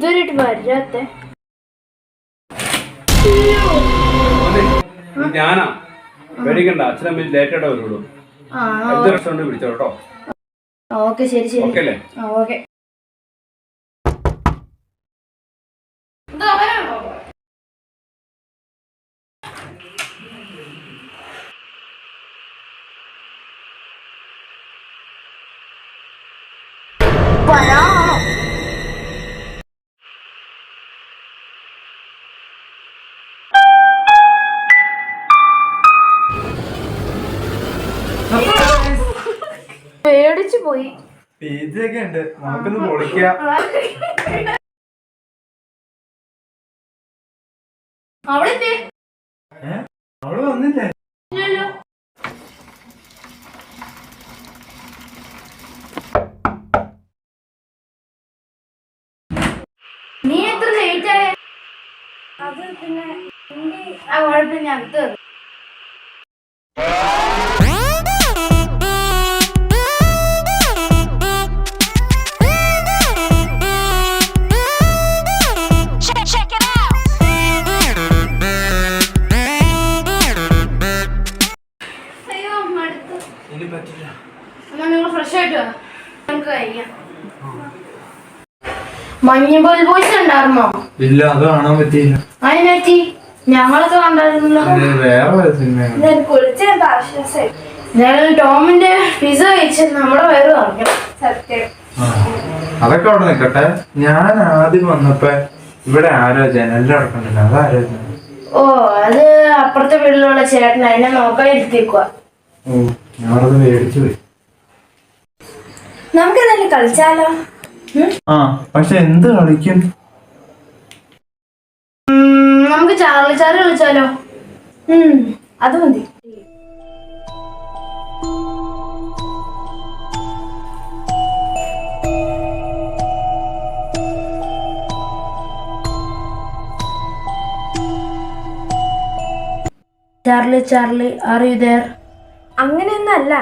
ഇതുവരെയായിട്ട് വരാത്തെ ഞാനാ പേടിക്കണ്ട. അച്ഛനമ്മ ലേറ്റായിട്ടേ വരുള്ളൂ. റെസ്റ്റോറന്റ് വിളിച്ചോ കേട്ടോ. ഓക്കെ ശരി ശരി. ഓക്കെ അല്ലേ? ഓക്കെ. പേടിച്ചു പോയി. പേജൊക്കെ ഉണ്ട്, നമുക്കൊന്ന് പൊളിക്കാം. അവള് വന്നില്ലേ? നീ എത്ര ലേറ്റ് ആയ? അത് പിന്നെ ആ കുഴപ്പമില്ല, അടുത്ത് മഞ്ഞുപോൽ ബോയ്സ് ഉണ്ടായിരുന്നോ? ഇല്ല, അത് കാണാൻ പറ്റിയില്ല. അതിനെറ്റി ഞങ്ങളൊക്കെ കണ്ടായിരുന്നല്ലോ. വേറെ ടോമിന്റെ പിസ കഴിച്ച് നമ്മുടെ വയറ് പറഞ്ഞു. സത്യം. അതൊക്കെ അവിടെ നിക്കട്ടെ. ഞാൻ ആദ്യം വന്നപ്പോ ഇവിടെ ആരോ ജനലിൽ അടക്കണ്ടല്ലോ, അതാരോ? ഓ, അത് അപ്പുറത്തെ വീട്ടിലുള്ള ചേട്ടൻ അതിനെ നോക്കാൻ ഇരുത്തിക്കുക. ഓ, ഞാനത് മേടിച്ചു പോയി. നമുക്ക് എന്തായാലും കളിച്ചാലോ? ആ, പക്ഷെ എന്ത് കളിക്കും? നമുക്ക് ചാർലി ചാർലി കളിച്ചാലോ? അത് മതി. Charlie Charlie are you there? അങ്ങനെയൊന്നല്ല,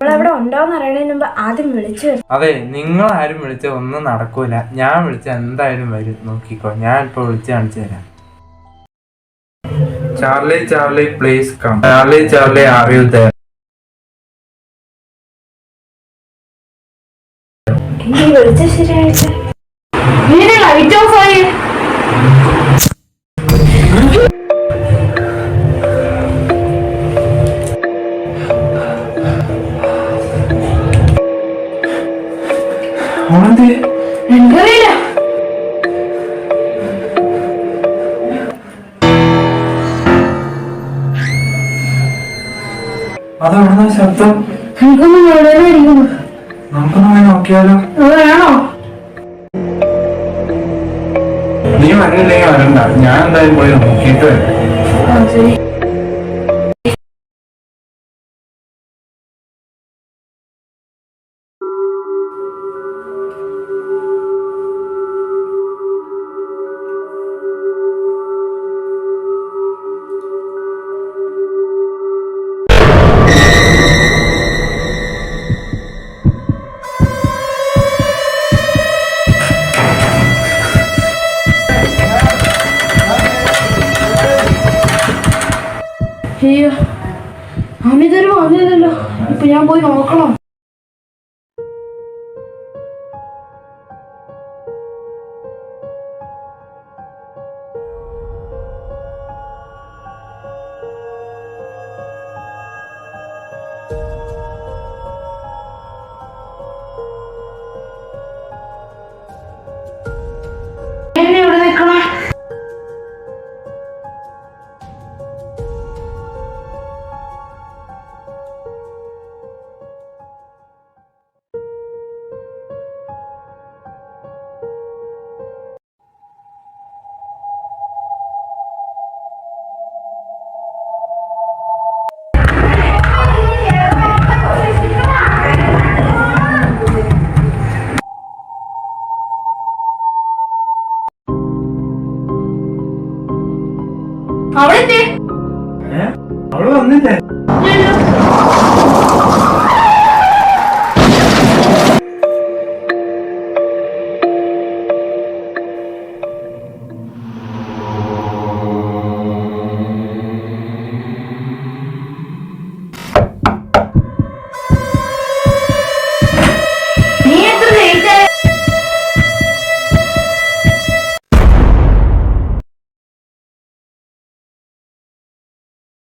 അവിടെ ഉണ്ടോന്ന് അറിയണതിന് മുമ്പ് ആദ്യം വിളിച്ചു. അതെ, നിങ്ങൾ ആരും വിളിച്ച ഒന്നും നടക്കൂല. ഞാൻ വിളിച്ച എന്തായാലും വരും, നോക്കിക്കോ. ഞാൻ ഇപ്പൊ വിളിച്ച് കാണിച്ചു തരാം. Charlie Charlie please come. Charlie Charlie are you there? വിളിച്ച ശരിയായിട്ട് ലൈറ്റ് ഓഫ് ആയി. എനിക്കറിയില്ല. അതെവിടുന്ന ശബ്ദം? എനിക്കൊന്നും വേണമായിരിക്കുന്നു. നമുക്കൊന്ന് പോയി നോക്കിയാലോ? വേണോ? നീ വരണില്ലെങ്കിൽ വരണ്ട, ഞാൻ എന്തായാലും പോയി നോക്കിയിട്ട് വരാം. ശരി. അയ്യോ, അവനിതൊരു വന്നില്ലല്ലോ. ഇപ്പൊ ഞാൻ പോയി നോക്കണം. എന്നെ ഇവിടെ നിൽക്കണേ. അവള് വന്നില്ലേ?